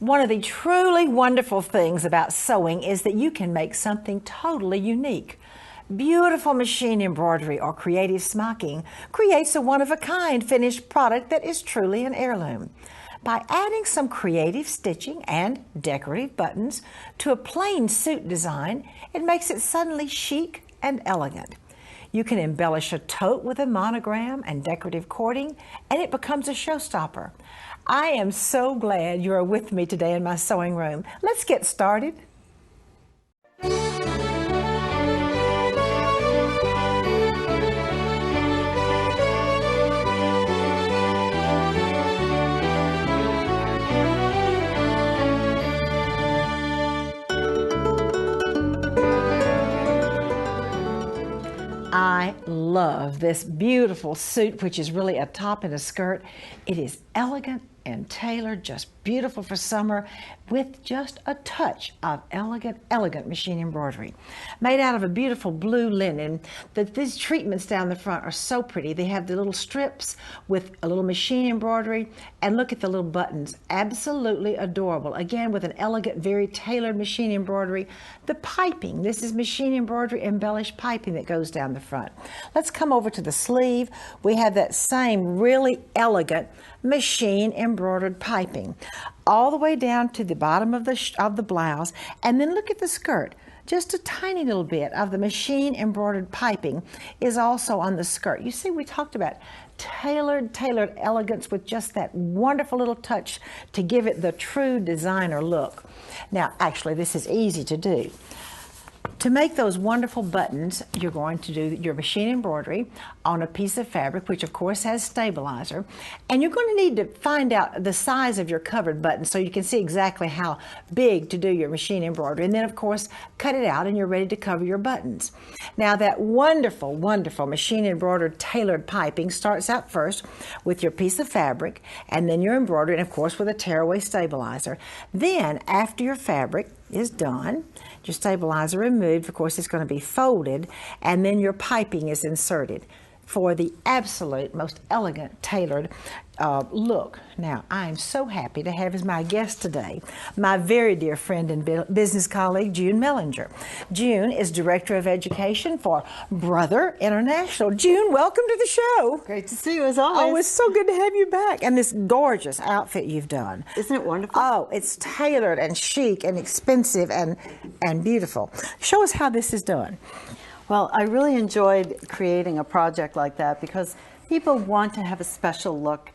One of the truly wonderful things about sewing is that you can make something totally unique. Beautiful machine embroidery or creative smocking creates a one-of-a-kind finished product that is truly an heirloom. By adding some creative stitching and decorative buttons to a plain suit design, it makes it suddenly chic and elegant. You can embellish a tote with a monogram and decorative cording, and it becomes a showstopper. I am so glad you are with me today in my sewing room. Let's get started. I love this beautiful suit, which is really a top and a skirt. It is elegant and tailored, just beautiful for summer, with just a touch of elegant machine embroidery. Made out of a beautiful blue linen. These treatments down the front are so pretty. They have the little strips with a little machine embroidery, and look at the little buttons. Absolutely adorable. Again, with an elegant, very tailored machine embroidery. The piping, this is machine embroidery embellished piping that goes down the front. Let's come over to the sleeve. We have that same really elegant machine embroidered piping all the way down to the bottom of the blouse, and then look at the skirt. Just a tiny little bit of the machine embroidered piping is also on the skirt. You see, we talked about tailored elegance with just that wonderful little touch to give it the true designer look. Now, actually, this is easy to do. To make those wonderful buttons, you're going to do your machine embroidery on a piece of fabric, which of course has stabilizer, and you're going to need to find out the size of your covered button so you can see exactly how big to do your machine embroidery, and then of course cut it out and you're ready to cover your buttons. Now that wonderful machine embroidered tailored piping starts out first with your piece of fabric, and then your embroidery, and of course with a tearaway stabilizer. Then after your fabric is done, your stabilizer removed, of course it's going to be folded, and then your piping is inserted for the absolute most elegant tailored look. Now, I am so happy to have as my guest today my very dear friend and business colleague, June Mellinger. June is Director of Education for Brother International. June, welcome to the show. Great to see you as always. Oh, it's so good to have you back. And this gorgeous outfit you've done. Isn't it wonderful? Oh, it's tailored and chic and expensive and beautiful. Show us how this is done. Well, I really enjoyed creating a project like that because people want to have a special look,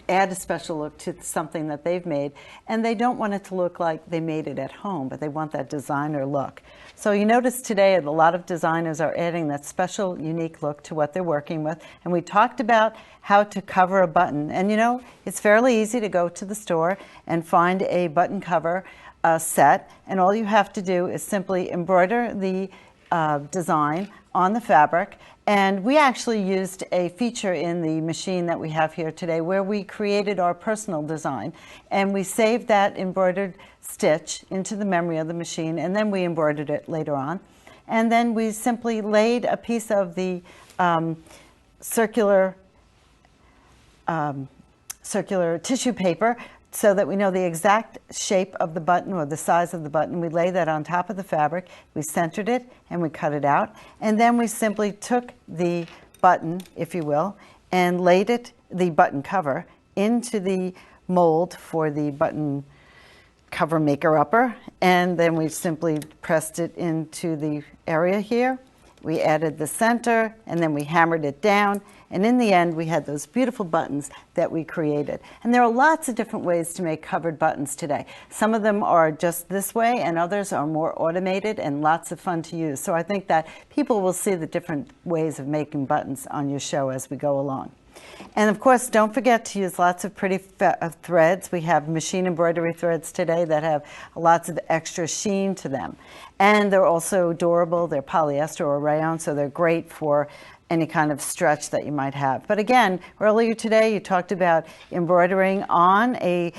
add a special look to something that they've made, and they don't want it to look like they made it at home, but they want that designer look. So you notice today a lot of designers are adding that special, unique look to what they're working with, and we talked about how to cover a button. And you know, it's fairly easy to go to the store and find a button cover set, and all you have to do is simply embroider the design on the fabric. And we actually used a feature in the machine that we have here today where we created our personal design, and we saved that embroidered stitch into the memory of the machine, and then we embroidered it later on. And then we simply laid a piece of the circular tissue paper so that we know the exact shape of the button or the size of the button. We lay that on top of the fabric, we centered it, and we cut it out. And then we simply took the button, if you will, and laid it, the button cover, into the mold for the button cover maker-upper. And then we simply pressed it into the area here. We added the center, and then we hammered it down. And in the end, we had those beautiful buttons that we created. And there are lots of different ways to make covered buttons today. Some of them are just this way, and others are more automated and lots of fun to use. So I think that people will see the different ways of making buttons on your show as we go along. And of course, don't forget to use lots of pretty threads. We have machine embroidery threads today that have lots of extra sheen to them. And they're also durable. They're polyester or rayon, so they're great for any kind of stretch that you might have. But again, earlier today you talked about embroidering on a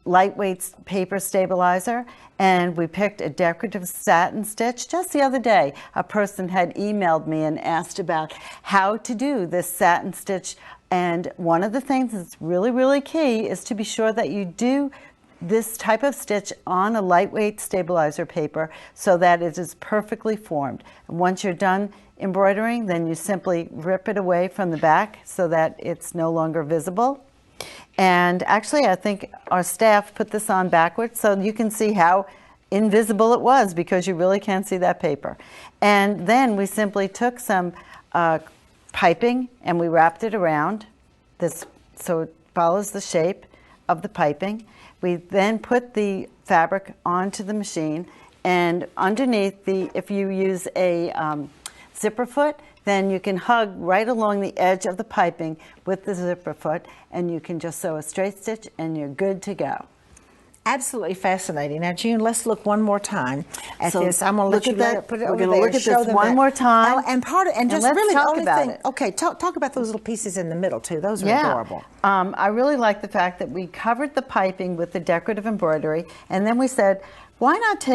lightweight paper stabilizer, and we picked a decorative satin stitch. Just the other day, a person had emailed me and asked about how to do this satin stitch, and one of the things that's really, really key is to be sure that you do this type of stitch on a lightweight stabilizer paper so that it is perfectly formed. And once you're done embroidering, then you simply rip it away from the back so that it's no longer visible. And actually, I think our staff put this on backwards so you can see how invisible it was, because you really can't see that paper. And then we simply took some piping and we wrapped it around this so it follows the shape of the piping. We then put the fabric onto the machine, and underneath if you use a zipper foot, then you can hug right along the edge of the piping with the zipper foot, and you can just sew a straight stitch and you're good to go. Absolutely fascinating. Now, June, let's look one more time at this. I'm going to let you put it over there. We're going to look at this one more time. And just let's really talk the only about thing. it. Okay, talk about those little pieces in the middle too. Those are adorable. I really like the fact that we covered the piping with the decorative embroidery, and then we said, why not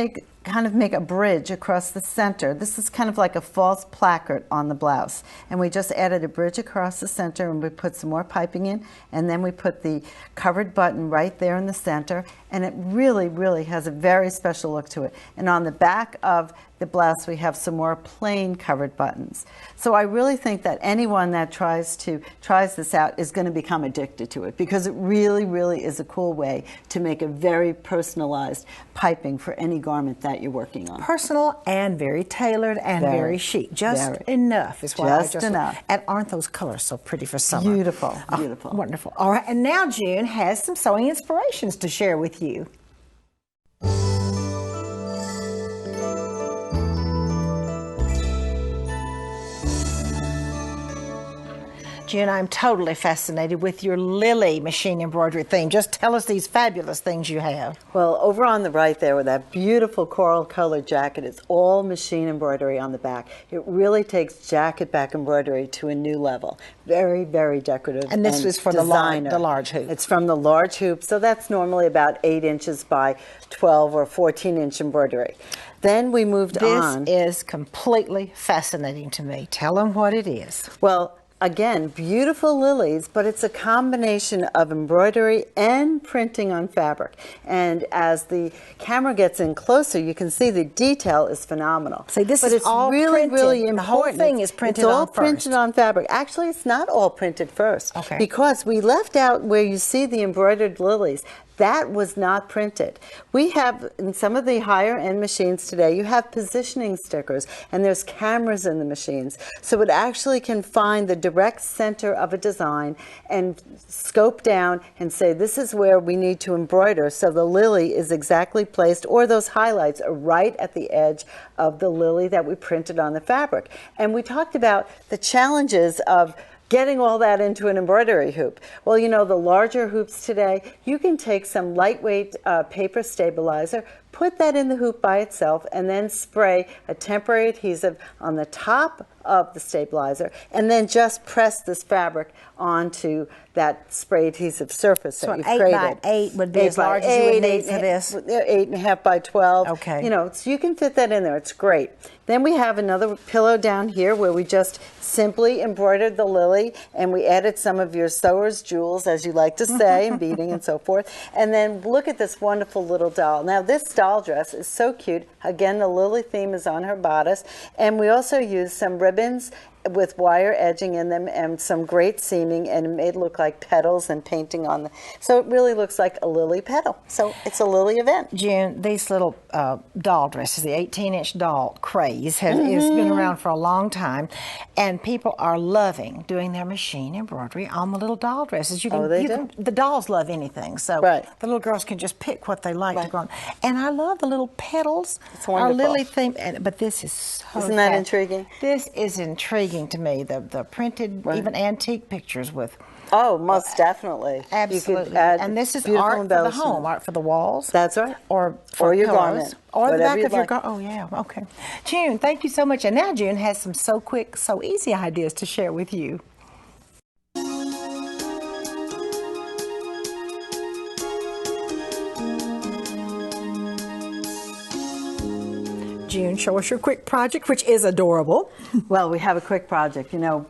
kind of make a bridge across the center? This is kind of like a false placard on the blouse. And we just added a bridge across the center, and we put some more piping in, and then we put the covered button right there in the center, and it really, really has a very special look to it. And on the back of the blouse, we have some more plain covered buttons. So I really think that anyone that tries this out is going to become addicted to it, because it really, really is a cool way to make a very personalized piping for any garment that you're working on. Personal and very tailored and very chic. Just enough is what just enough. And aren't those colors so pretty for summer? Beautiful, beautiful. Wonderful. All right, and now June has some sewing inspirations to share with you. June, I'm totally fascinated with your lily machine embroidery theme. Just tell us these fabulous things you have. Well, over on the right there with that beautiful coral colored jacket, it's all machine embroidery on the back. It really takes jacket back embroidery to a new level. Very, very decorative. And this is for the large hoop. It's from the large hoop, so that's normally about 8 inches by 12 or 14-inch embroidery. Then we moved on. This is completely fascinating to me. Tell them what it is. Well, again, beautiful lilies, but it's a combination of embroidery and printing on fabric. And as the camera gets in closer, you can see the detail is phenomenal. See, this is all really, printed. Really important. The whole thing is printed on first. It's all printed on fabric. Actually, it's not all printed first. Okay. Because we left out where you see the embroidered lilies. That was not printed. We have, in some of the higher end machines today, you have positioning stickers, and there's cameras in the machines. So it actually can find the direct center of a design and scope down and say, this is where we need to embroider. So the lily is exactly placed, or those highlights are right at the edge of the lily that we printed on the fabric. And we talked about the challenges of getting all that into an embroidery hoop. Well, you know, the larger hoops today, you can take some lightweight paper stabilizer, put that in the hoop by itself, and then spray a temporary adhesive on the top of the stabilizer, and then just press this fabric onto that spray adhesive surface that you've created. So 8 by 8 would be as large as you would need for this? 8.5 by 12. Okay. You know, so you can fit that in there. It's great. Then we have another pillow down here where we just simply embroidered the lily, and we added some of your sewer's jewels, as you like to say, and beading and so forth. And then look at this wonderful little doll. Now, this doll dress is so cute. Again, the lily theme is on her bodice. And we also used some ribbons with wire edging in them and some great seaming, and it made it look like petals and painting on the, so it really looks like a lily petal. So it's a lily event. June, these little doll dresses, the 18-inch doll craze has been around for a long time, and people are loving doing their machine embroidery on the little doll dresses. You can, the dolls love anything, so the little girls can just pick what they like to go on. And I love the little petals. It's wonderful. Our lily theme, but this is so Isn't that intriguing? This is intriguing to me, the printed, even antique pictures with. Oh, most definitely. Absolutely. You could add and this is art for the home, art for the walls. That's right. Or for your pillows, garment. Or the back of your like. garment. Oh, yeah. Okay. June, thank you so much. And now June has some so quick, so easy ideas to share with you. June, show us your quick project, which is adorable. Well, we have a quick project. You know,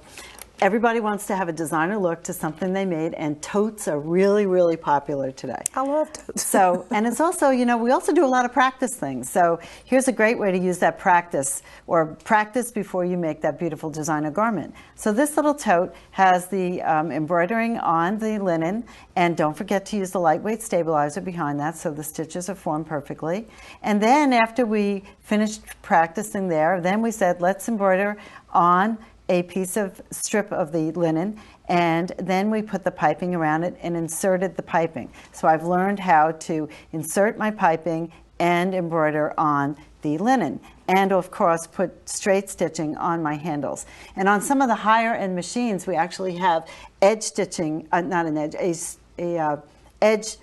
everybody wants to have a designer look to something they made, and totes are really, really popular today. I love totes. So, and it's also, you know, we also do a lot of practice things. So here's a great way to use that practice, or practice before you make that beautiful designer garment. So this little tote has the embroidering on the linen, and don't forget to use the lightweight stabilizer behind that so the stitches are formed perfectly. And then after we finished practicing there, then we said, let's embroider on a piece of strip of the linen, and then we put the piping around it and inserted the piping. So I've learned how to insert my piping and embroider on the linen, and of course put straight stitching on my handles. And on some of the higher end machines, we actually have edge stitching, not an edge, a edge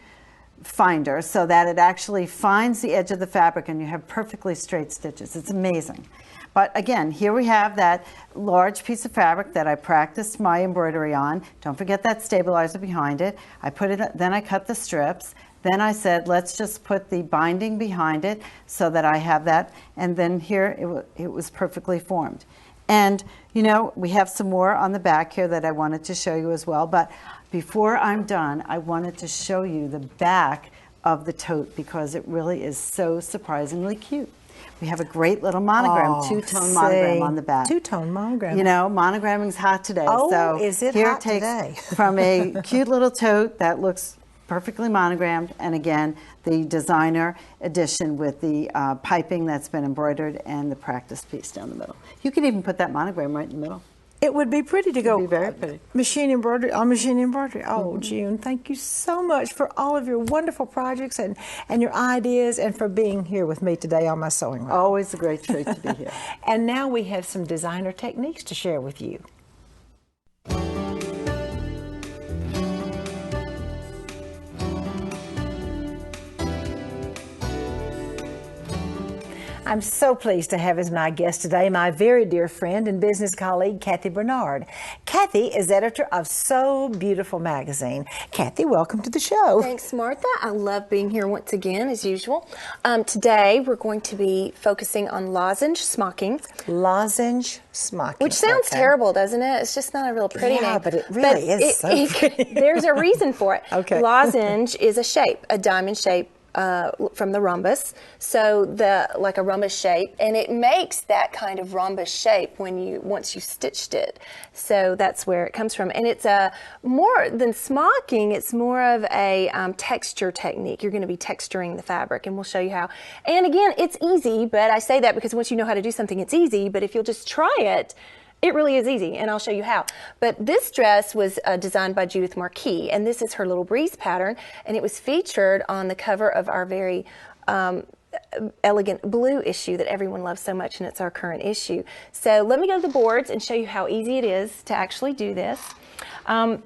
finder, so that it actually finds the edge of the fabric and you have perfectly straight stitches. It's amazing. But again, here we have that large piece of fabric that I practiced my embroidery on. Don't forget that stabilizer behind it. I put it, then I cut the strips. Then I said, let's just put the binding behind it so that I have that. And then here it was perfectly formed. And you know, we have some more on the back here that I wanted to show you as well. But before I'm done, I wanted to show you the back of the tote because it really is so surprisingly cute. We have a great little monogram, two-tone monogram on the back. Two-tone monogram. You know, monogramming's hot today. Oh, so is it here hot it takes today? from a cute little tote that looks perfectly monogrammed, and again, the designer edition with the piping that's been embroidered and the practice piece down the middle. You could even put that monogram right in the middle. It would be pretty to go. It'd be very pretty. Machine embroidery on machine embroidery. Oh, June, thank you so much for all of your wonderful projects and your ideas, and for being here with me today on my sewing room. Always a great treat to be here. And now we have some designer techniques to share with you. I'm so pleased to have as my guest today my very dear friend and business colleague, Kathy Bernard. Kathy is editor of So Beautiful magazine. Kathy, welcome to the show. Thanks, Martha. I love being here once again, as usual. Today, we're going to be focusing on lozenge smockings. Lozenge smockings. Which sounds terrible, doesn't it? It's just not a real pretty name. Yeah, but it really is so pretty. There's a reason for it. Okay. Lozenge is a shape, a diamond shape. From the rhombus, so like a rhombus shape, and it makes that kind of rhombus shape once you stitched it. So that's where it comes from, and it's more than smocking. It's more of a texture technique. You're going to be texturing the fabric, and we'll show you how. And again, it's easy, but I say that because once you know how to do something, it's easy. But if you'll just try it. It really is easy, and I'll show you how. But this dress was designed by Judith Marquis, and this is her little breeze pattern, and it was featured on the cover of our very elegant blue issue that everyone loves so much, and it's our current issue. So let me go to the boards and show you how easy it is to actually do this.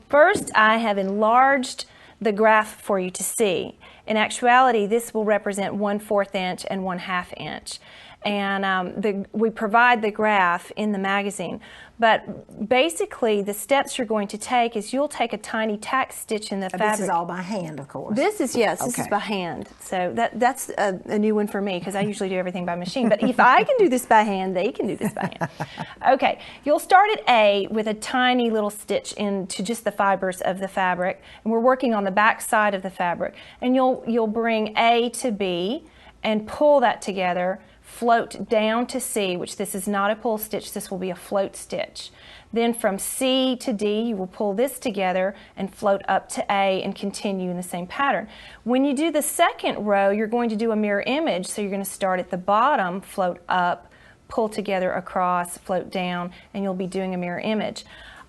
First, I have enlarged the graph for you to see. In actuality, this will represent 1/4 inch and 1/2 inch. And we provide the graph in the magazine. But basically, the steps you're going to take is you'll take a tiny tack stitch in the fabric. This is all by hand, of course. This is by hand. So that's a new one for me because I usually do everything by machine. But if I can do this by hand, they can do this by hand. Okay, you'll start at A with a tiny little stitch into just the fibers of the fabric. And we're working on the back side of the fabric. And you'll bring A to B and pull that together. Float down to C, which this is not a pull stitch, this will be a float stitch. Then from C to D, you will pull this together and float up to A and continue in the same pattern. When you do the second row, you're going to do a mirror image, so you're going to start at the bottom, float up, pull together across, float down, and you'll be doing a mirror image.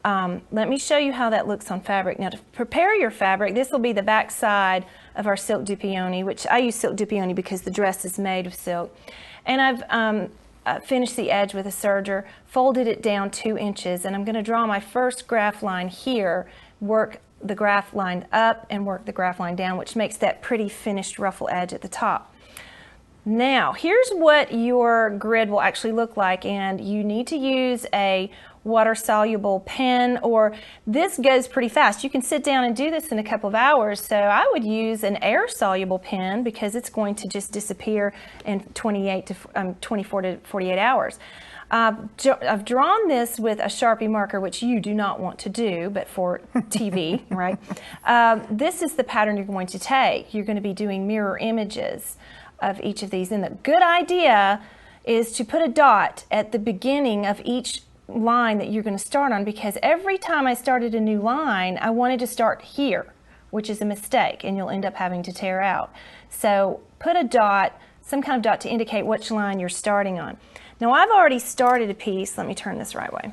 Let me show you how that looks on fabric. Now to prepare your fabric, this will be the back side of our silk du peony, which I use silk du peony because the dress is made of silk. And I've finished the edge with a serger, folded it down 2 inches, and I'm going to draw my first graph line here, work the graph line up and work the graph line down, which makes that pretty finished ruffle edge at the top. Now, here's what your grid will actually look like, and you need to use a water-soluble pen, or this goes pretty fast. You can sit down and do this in a couple of hours, so I would use an air-soluble pen because it's going to just disappear in 24 to 48 hours. I've drawn this with a Sharpie marker, which you do not want to do, but for TV, right? This is the pattern you're going to take. You're going to be doing mirror images of each of these. And the good idea is to put a dot at the beginning of each line that you're going to start on, because every time I started a new line, I wanted to start here, which is a mistake, and you'll end up having to tear out. So put a dot, some kind of dot to indicate which line you're starting on. Now I've already started a piece. Let me turn this right way.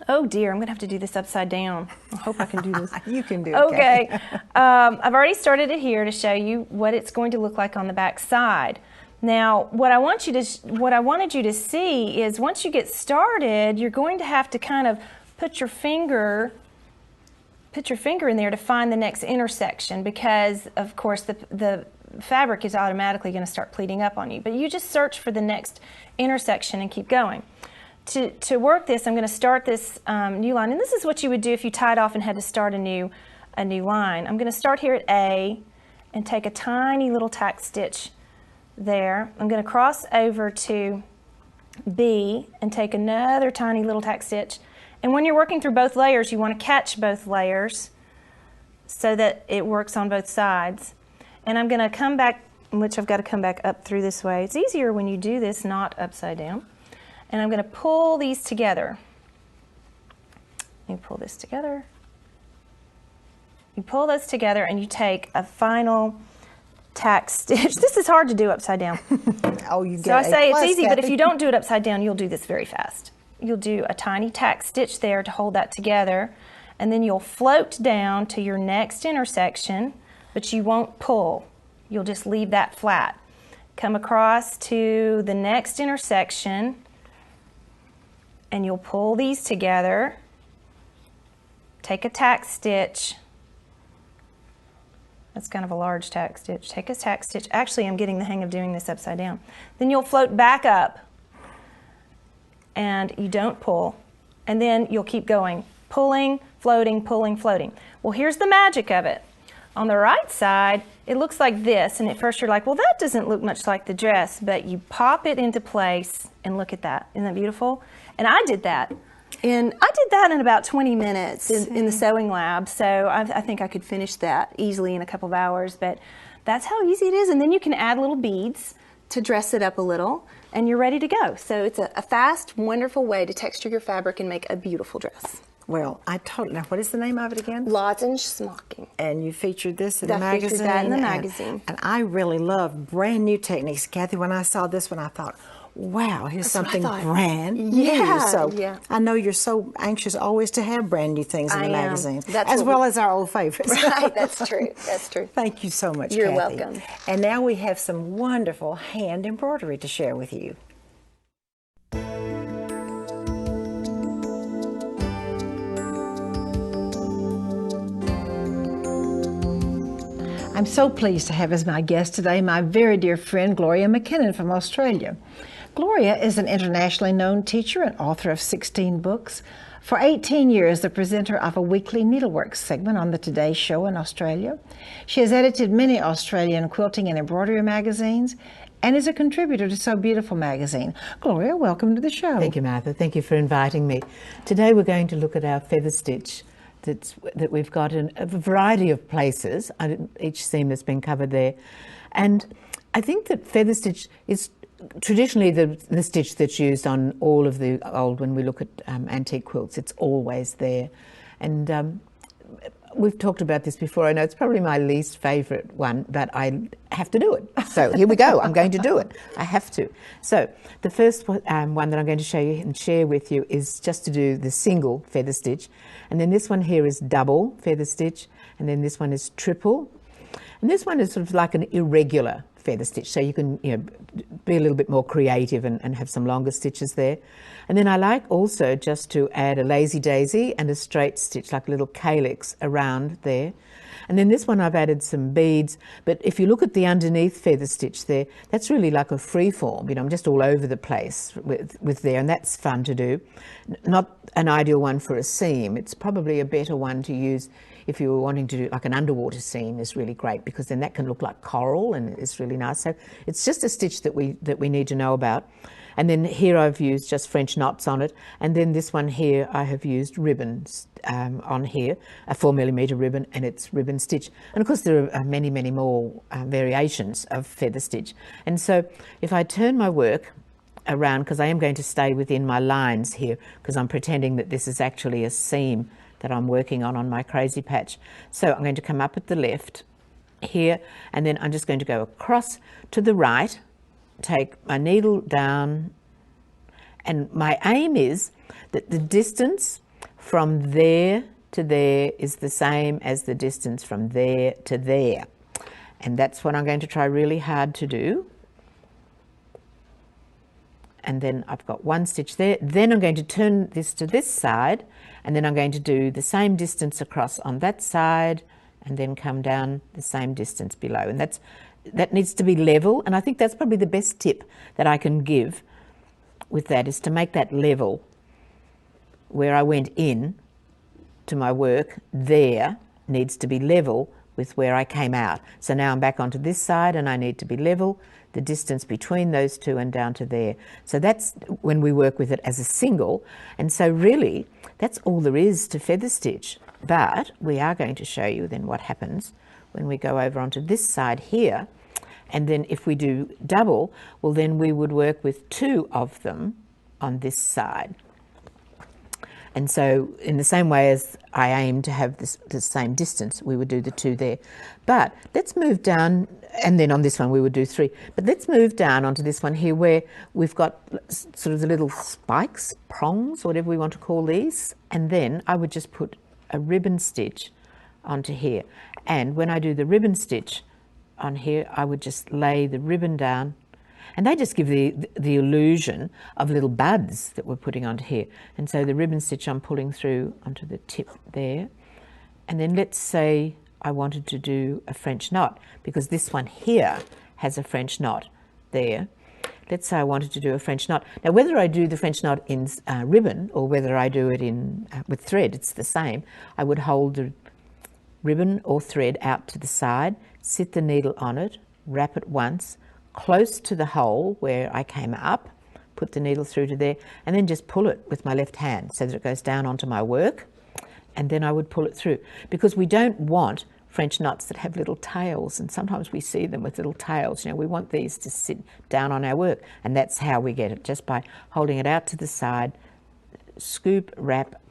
Oh dear, I'm going to have to do this upside down. I hope I can do this. You can do it. Okay. I've already started it here to show you what it's going to look like on the back side. Now, what I wanted you to see is once you get started, you're going to have to kind of put your finger in there to find the next intersection, because of course the fabric is automatically going to start pleating up on you. But you just search for the next intersection and keep going. To work this, I'm going to start this new line, and this is what you would do if you tied off and had to start a new line. I'm going to start here at A and take a tiny little tack stitch there. I'm going to cross over to B and take another tiny little tack stitch. And when you're working through both layers, you want to catch both layers so that it works on both sides. And I'm going to come back, which I've got to come back up through this way. It's easier when you do this not upside down. And I'm going to pull these together. You pull this together. You pull those together and you take a final tack stitch. This is hard to do upside down. Oh, you get so I say it's easy, Kathy. but if you don't do it upside down, you'll do this very fast. You'll do a tiny tack stitch there to hold that together, and then you'll float down to your next intersection, but you won't pull. You'll just leave that flat. Come across to the next intersection, and you'll pull these together. Take a tack stitch. That's kind of a large tack stitch. Take a tack stitch. Actually, I'm getting the hang of doing this upside down. Then you'll float back up, and you don't pull. And then you'll keep going, pulling, floating, pulling, floating. Well, here's the magic of it. On the right side, it looks like this, and at first you're like, well, that doesn't look much like the dress, but you pop it into place, and look at that. Isn't that beautiful? And I did that. And I did that in about 20 minutes in the sewing lab, so I think I could finish that easily in a couple of hours, but that's how easy it is. And then you can add little beads to dress it up a little, and you're ready to go. So it's a fast, wonderful way to texture your fabric and make a beautiful dress. Well, I totally. Now, what is the name of it again? Lozenge Smocking. And you featured this in the I magazine? featured that in the magazine. And I really love brand new techniques. Kathy, when I saw this one, I thought, wow, here's something brand new. Yeah, So yeah. I know you're so anxious always to have brand new things in the magazines, as well as our old favorites. Right, that's true. That's true. Thank you so much, You're Kathy. welcome. And now we have some wonderful hand embroidery to share with you. I'm so pleased to have as my guest today my very dear friend Gloria McKinnon from Australia. Gloria is an internationally known teacher and author of 16 books. For 18 years, the presenter of a weekly needlework segment on the Today Show in Australia. She has edited many Australian quilting and embroidery magazines and is a contributor to So Beautiful magazine. Gloria, welcome to the show. Thank you, Martha. Thank you for inviting me. Today we're going to look at our feather stitch that we've got in a variety of places. Each seam has been covered there. And I think that feather stitch is traditionally the stitch that's used on all of the old, when we look at antique quilts, it's always there. And we've talked about this before. I know it's probably my least favourite one, but I have to do it. So here we go. I'm going to do it. I have to. So the first one that I'm going to show you and share with you is just to do the single feather stitch. And then this one here is double feather stitch. And then this one is triple. And this one is sort of like an irregular feather stitch. So you can be a little bit more creative and have some longer stitches there. And then I like also just to add a lazy daisy and a straight stitch, like a little calyx around there. And then this one I've added some beads, but if you look at the underneath feather stitch there, that's really like a free form. I'm just all over the place with there, and that's fun to do. Not an ideal one for a seam. It's probably a better one to use if you were wanting to do like an underwater seam. Is really great, because then that can look like coral and it's really nice. So it's just a stitch that we need to know about. And then here I've used just French knots on it. And then this one here, I have used ribbons on here, a 4mm ribbon, and it's ribbon stitch. And of course there are many, many more variations of feather stitch. And so if I turn my work around, because I am going to stay within my lines here, because I'm pretending that this is actually a seam that I'm working on my crazy patch. So I'm going to come up at the left here, and then I'm just going to go across to the right, take my needle down, and my aim is that the distance from there to there is the same as the distance from there to there. And that's what I'm going to try really hard to do. And then I've got one stitch there. Then I'm going to turn this to this side, and then I'm going to do the same distance across on that side, and then come down the same distance below. And that needs to be level, and I think that's probably the best tip that I can give with that, is to make that level. Where I went in to my work, there needs to be level with where I came out. So now I'm back onto this side, and I need to be level, the distance between those two and down to there. So that's when we work with it as a single. And so really, that's all there is to feather stitch. But we are going to show you then what happens when we go over onto this side here. And then if we do double, well, then we would work with two of them on this side. And so in the same way as I aim to have the same distance, we would do the two there. But let's move down, and then on this one we would do three. But let's move down onto this one here, where we've got sort of the little spikes, prongs, whatever we want to call these. And then I would just put a ribbon stitch onto here. And when I do the ribbon stitch on here, I would just lay the ribbon down, and they just give the illusion of little buds that we're putting onto here. And so the ribbon stitch I'm pulling through onto the tip there. And then let's say I wanted to do a French knot, because this one here has a French knot there. Let's say I wanted to do a French knot. Now, whether I do the French knot in ribbon or whether I do it in with thread, it's the same. I would hold the ribbon or thread out to the side, sit the needle on it, wrap it once, close to the hole where I came up, put the needle through to there, and then just pull it with my left hand so that it goes down onto my work, and then I would pull it through. Because we don't want French knots that have little tails, and sometimes we see them with little tails. You know, we want these to sit down on our work, and that's how we get it, just by holding it out to the side, scoop, wrap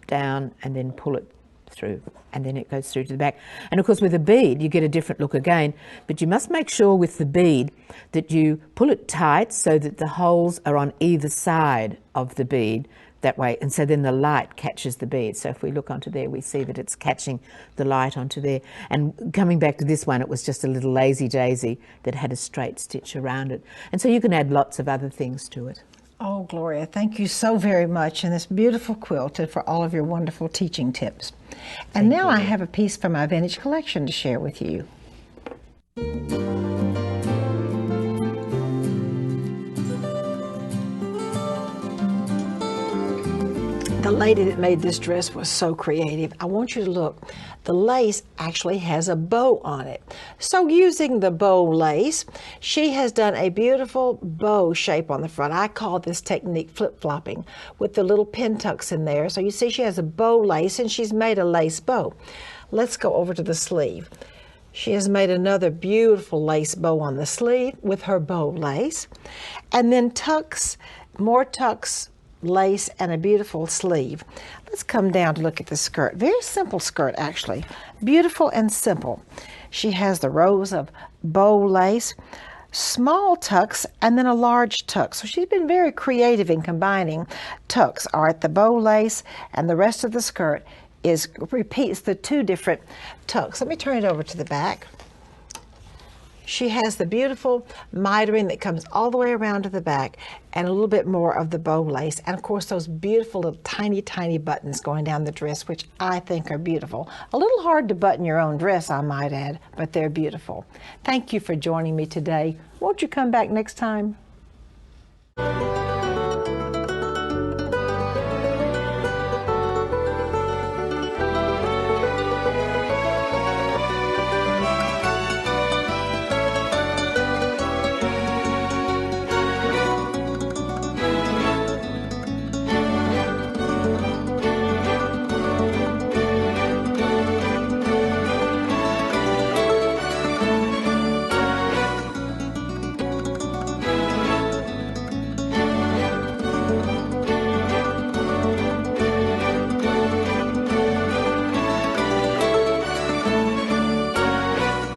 down, and then pull it through, and then it goes through to the back. And of course with a bead you get a different look again, but you must make sure with the bead that you pull it tight so that the holes are on either side of the bead, that way, and so then the light catches the bead. So if we look onto there, we see that it's catching the light onto there. And coming back to this one, it was just a little lazy daisy that had a straight stitch around it. And so you can add lots of other things to it. Oh, Gloria, thank you so very much in this beautiful quilt and for all of your wonderful teaching tips. And now I have a piece from my vintage collection to share with you. The lady that made this dress was so creative. I want you to look. The lace actually has a bow on it. So using the bow lace, she has done a beautiful bow shape on the front. I call this technique flip-flopping, with the little pin tucks in there. So you see she has a bow lace, and she's made a lace bow. Let's go over to the sleeve. She has made another beautiful lace bow on the sleeve with her bow lace. And then tucks, more tucks, lace, and a beautiful sleeve. Let's come down to look at the skirt. Very simple skirt, actually. Beautiful and simple. She has the rows of bow lace, small tucks, and then a large tuck. So she's been very creative in combining tucks are at the bow lace, and the rest of the skirt repeats the two different tucks. Let me turn it over to the back. She has the beautiful mitering that comes all the way around to the back, and a little bit more of the bow lace, and of course those beautiful little tiny buttons going down the dress, which I think are beautiful. A little hard to button your own dress, I might add, but they're beautiful. Thank you for joining me today. Won't you come back next time?